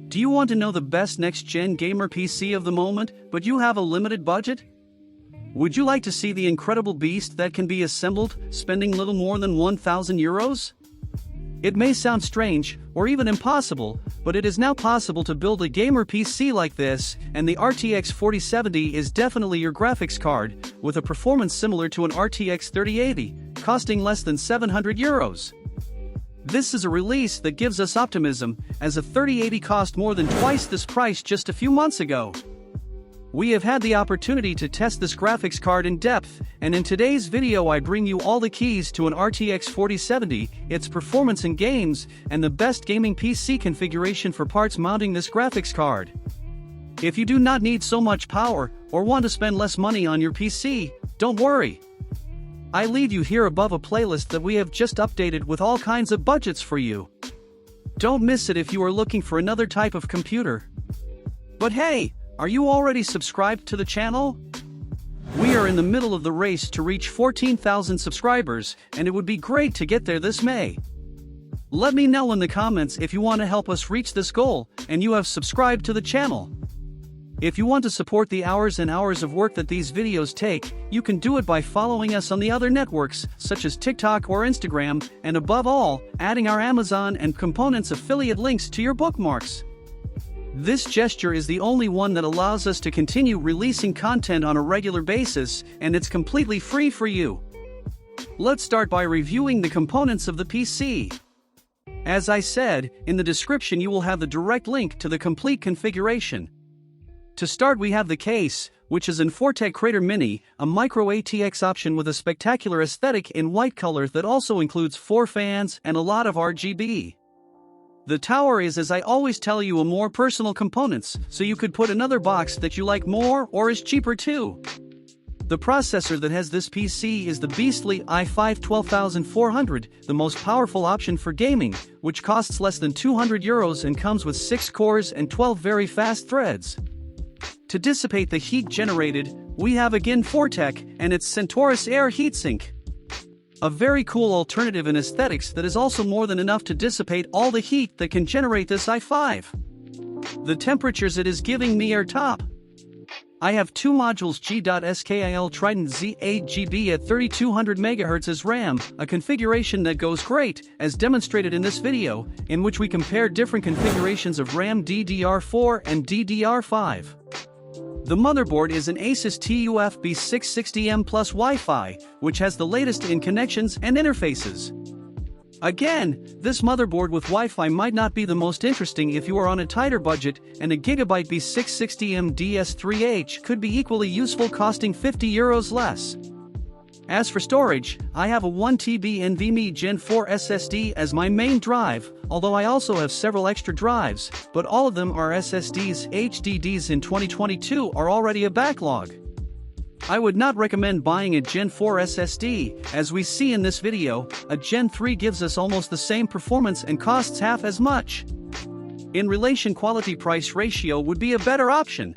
Do you want to know the best next-gen gamer PC of the moment, but you have a limited budget? Would you like to see the incredible beast that can be assembled, spending little more than €1,000? It may sound strange, or even impossible, but it is now possible to build a gamer PC like this, and the RTX 4070 is definitely your graphics card, with a performance similar to an RTX 3080, costing less than €700. This is a release that gives us optimism, as a 3080 cost more than twice this price just a few months ago. We have had the opportunity to test this graphics card in depth, and in today's video I bring you all the keys to an RTX 4070, its performance in games, and the best gaming PC configuration for parts mounting this graphics card. If you do not need so much power, or want to spend less money on your PC, don't worry. I leave you here above a playlist that we have just updated with all kinds of budgets for you. Don't miss it if you are looking for another type of computer. But hey! Are you already subscribed to the channel? We are in the middle of the race to reach 14,000 subscribers, and it would be great to get there this May. Let me know in the comments if you want to help us reach this goal, and you have subscribed to the channel. If you want to support the hours and hours of work that these videos take, you can do it by following us on the other networks, such as TikTok or Instagram, and above all, adding our Amazon and Components affiliate links to your bookmarks. This gesture is the only one that allows us to continue releasing content on a regular basis, and it's completely free for you. Let's start by reviewing the components of the PC. As I said, in the description you will have the direct link to the complete configuration. To start, we have the case, which is an Fortec Crater Mini, a micro ATX option with a spectacular aesthetic in white color that also includes 4 fans and a lot of RGB. The tower is, as I always tell you, a more personal components, so you could put another box that you like more or is cheaper too. The processor that has this PC is the beastly i5 12400, the most powerful option for gaming, which costs less than €200 and comes with 6 cores and 12 very fast threads. To dissipate the heat generated, we have again Fortec and its Centaurus Air heatsink. A very cool alternative in aesthetics that is also more than enough to dissipate all the heat that can generate this i5. The temperatures it is giving me are top. I have 2 modules G.SKIL Trident Z8GB at 3200 MHz as RAM, a configuration that goes great, as demonstrated in this video, in which we compare different configurations of RAM DDR4 and DDR5. The motherboard is an Asus TUF B660M Plus Wi-Fi, which has the latest in connections and interfaces. Again, this motherboard with Wi-Fi might not be the most interesting if you are on a tighter budget, and a Gigabyte B660M DS3H could be equally useful, costing €50 less. As for storage, I have a 1TB NVMe Gen 4 SSD as my main drive, although I also have several extra drives, but all of them are SSDs. HDDs in 2022 are already a backlog. I would not recommend buying a Gen 4 SSD, as we see in this video, a Gen 3 gives us almost the same performance and costs half as much. In relation, quality-price ratio would be a better option.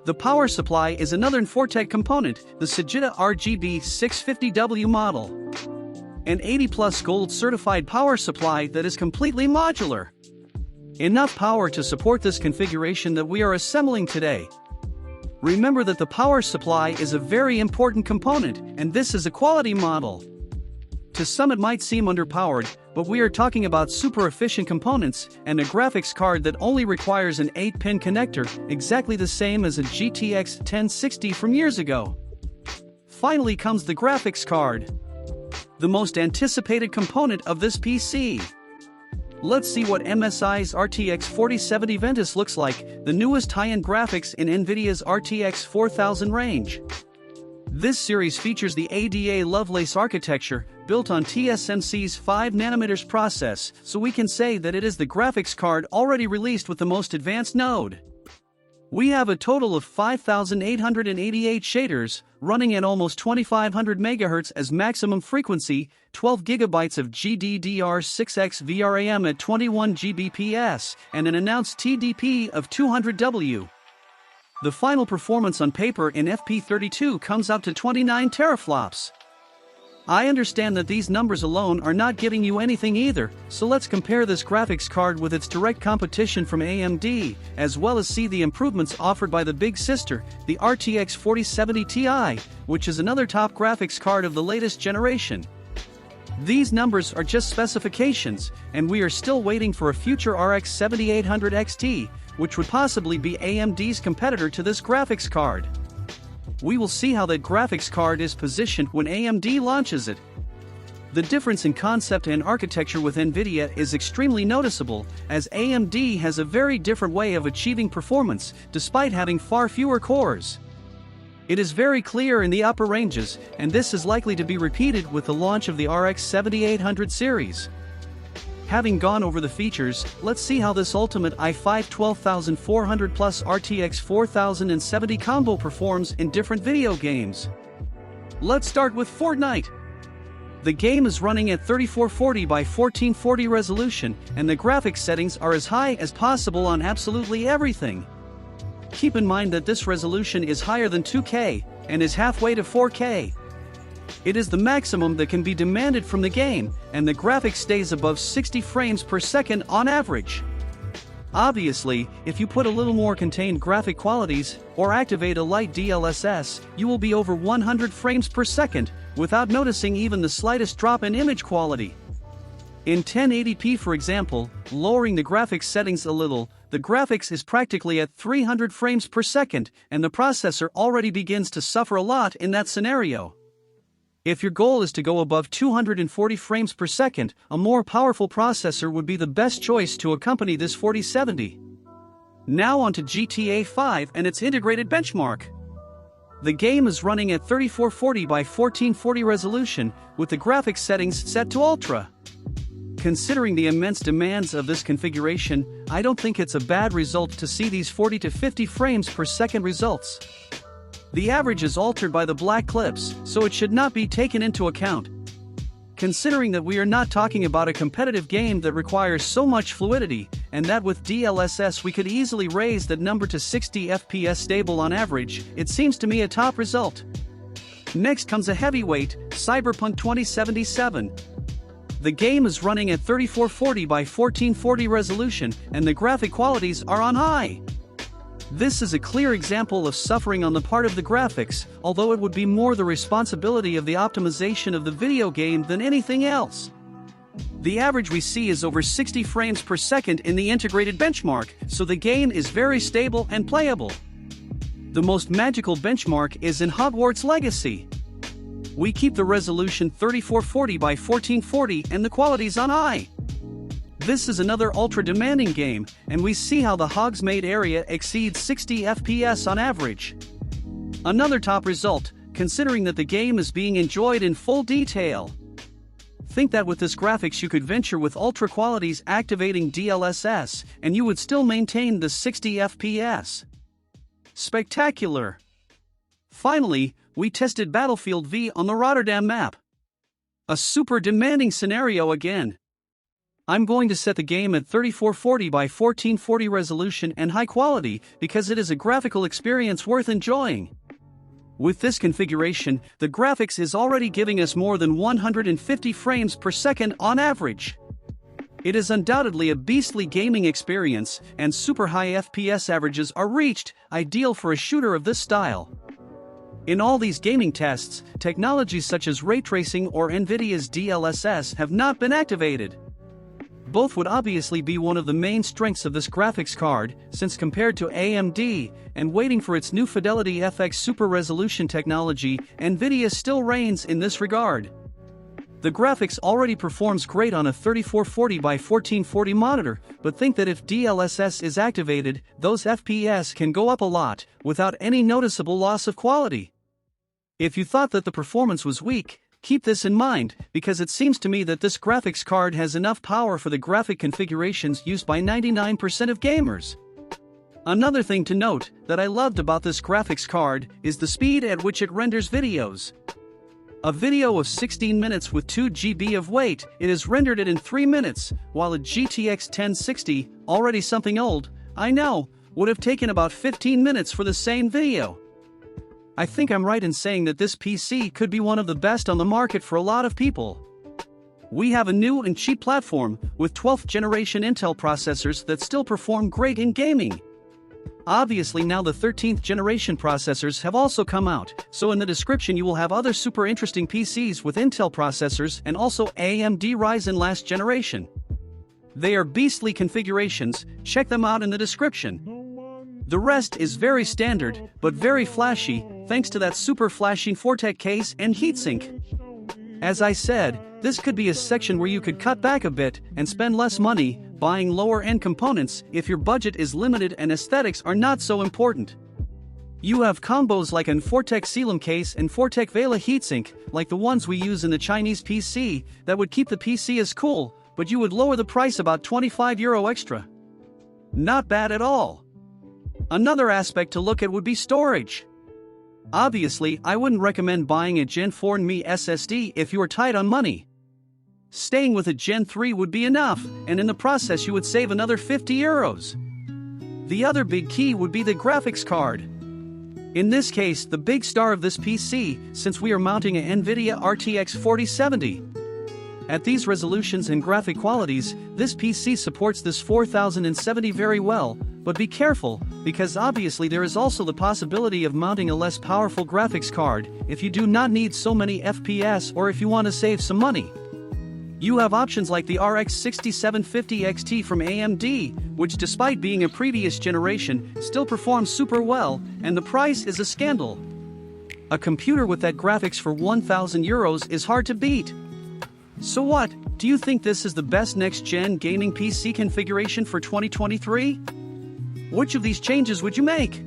The power supply is another Fortec component, the Sagitta RGB 650W model. An 80+ gold certified power supply that is completely modular. Enough power to support this configuration that we are assembling today. Remember that the power supply is a very important component, and this is a quality model. To some it might seem underpowered, but we are talking about super efficient components and a graphics card that only requires an 8-pin connector, exactly the same as a GTX 1060 from years ago. Finally comes the graphics card, the most anticipated component of this PC. Let's see what MSI's RTX 4070 Ventus looks like, the newest high-end graphics in NVIDIA's RTX 4000 range. This series features the ADA Lovelace architecture, built on TSMC's 5nm process, so we can say that it is the graphics card already released with the most advanced node. We have a total of 5,888 shaders, running at almost 2500 MHz as maximum frequency, 12 GB of GDDR6X VRAM at 21 Gbps, and an announced TDP of 200W. The final performance on paper in FP32 comes out to 29 teraflops. I understand that these numbers alone are not giving you anything either, so let's compare this graphics card with its direct competition from AMD, as well as see the improvements offered by the big sister, the RTX 4070 Ti, which is another top graphics card of the latest generation. These numbers are just specifications, and we are still waiting for a future RX 7800 XT, which would possibly be AMD's competitor to this graphics card. We will see how that graphics card is positioned when AMD launches it. The difference in concept and architecture with NVIDIA is extremely noticeable, as AMD has a very different way of achieving performance, despite having far fewer cores. It is very clear in the upper ranges, and this is likely to be repeated with the launch of the RX 7800 series. Having gone over the features, let's see how this ultimate i5 12400 plus RTX 4070 combo performs in different video games. Let's start with Fortnite. The game is running at 3440 by 1440 resolution, and the graphics settings are as high as possible on absolutely everything. Keep in mind that this resolution is higher than 2K, and is halfway to 4K. It is the maximum that can be demanded from the game, and the graphics stays above 60 frames per second on average. Obviously, if you put a little more contained graphic qualities, or activate a light DLSS, you will be over 100 frames per second, without noticing even the slightest drop in image quality. In 1080p for example, lowering the graphics settings a little, the graphics is practically at 300 frames per second, and the processor already begins to suffer a lot in that scenario. If your goal is to go above 240 frames per second, a more powerful processor would be the best choice to accompany this 4070. Now on to GTA 5 and its integrated benchmark. The game is running at 3440 by 1440 resolution, with the graphics settings set to Ultra. Considering the immense demands of this configuration, I don't think it's a bad result to see these 40 to 50 frames per second results. The average is altered by the black clips, so it should not be taken into account. Considering that we are not talking about a competitive game that requires so much fluidity, and that with DLSS we could easily raise that number to 60 FPS stable on average, it seems to me a top result. Next comes a heavyweight, Cyberpunk 2077. The game is running at 3440 by 1440 resolution, and the graphic qualities are on high. This is a clear example of suffering on the part of the graphics, although it would be more the responsibility of the optimization of the video game than anything else. The average we see is over 60 frames per second in the integrated benchmark, so the game is very stable and playable. The most magical benchmark is in Hogwarts Legacy. We keep the resolution 3440 by 1440 and the qualities on high. This is another ultra-demanding game, and we see how the Hogsmeade area exceeds 60 FPS on average. Another top result, considering that the game is being enjoyed in full detail. Think that with this graphics you could venture with ultra qualities activating DLSS, and you would still maintain the 60 FPS. Spectacular! Finally, we tested Battlefield V on the Rotterdam map. A super demanding scenario again. I'm going to set the game at 3440 by 1440 resolution and high quality because it is a graphical experience worth enjoying. With this configuration, the graphics is already giving us more than 150 frames per second on average. It is undoubtedly a beastly gaming experience, and super high FPS averages are reached, ideal for a shooter of this style. In all these gaming tests, technologies such as ray tracing or NVIDIA's DLSS have not been activated. Both would obviously be one of the main strengths of this graphics card, since compared to AMD, and waiting for its new Fidelity FX Super Resolution technology, NVIDIA still reigns in this regard. The graphics already performs great on a 3440 by 1440 monitor, but think that if DLSS is activated, those FPS can go up a lot, without any noticeable loss of quality. If you thought that the performance was weak, keep this in mind, because it seems to me that this graphics card has enough power for the graphic configurations used by 99% of gamers. Another thing to note that I loved about this graphics card is the speed at which it renders videos. A video of 16 minutes with 2 GB of weight, it is rendered it in 3 minutes, while a GTX 1060, already something old, I know, would have taken about 15 minutes for the same video. I think I'm right in saying that this PC could be one of the best on the market for a lot of people. We have a new and cheap platform with 12th generation Intel processors that still perform great in gaming. Obviously now the 13th generation processors have also come out, so in the description you will have other super interesting PCs with Intel processors and also AMD Ryzen last generation. They are beastly configurations, check them out in the description. The rest is very standard, but very flashy, thanks to that super flashing Fortec case and heatsink. As I said, this could be a section where you could cut back a bit and spend less money buying lower-end components if your budget is limited and aesthetics are not so important. You have combos like an Fortec Sealim case and Fortec Vela heatsink, like the ones we use in the Chinese PC, that would keep the PC as cool, but you would lower the price about €25 extra. Not bad at all. Another aspect to look at would be storage. Obviously, I wouldn't recommend buying a Gen 4 NVMe SSD if you are tight on money. Staying with a Gen 3 would be enough, and in the process you would save another €50. The other big key would be the graphics card. In this case, the big star of this PC, since we are mounting a NVIDIA RTX 4070. At these resolutions and graphic qualities, this PC supports this 4070 very well, but be careful, because obviously there is also the possibility of mounting a less powerful graphics card if you do not need so many FPS or if you want to save some money. You have options like the RX 6750 XT from AMD, which despite being a previous generation, still performs super well, and the price is a scandal. A computer with that graphics for €1,000 is hard to beat. So what, do you think this is the best next-gen gaming PC configuration for 2023? Which of these changes would you make?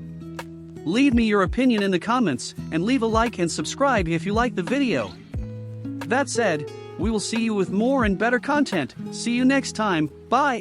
Leave me your opinion in the comments, and leave a like and subscribe if you like the video. That said, we will see you with more and better content. See you next time, bye!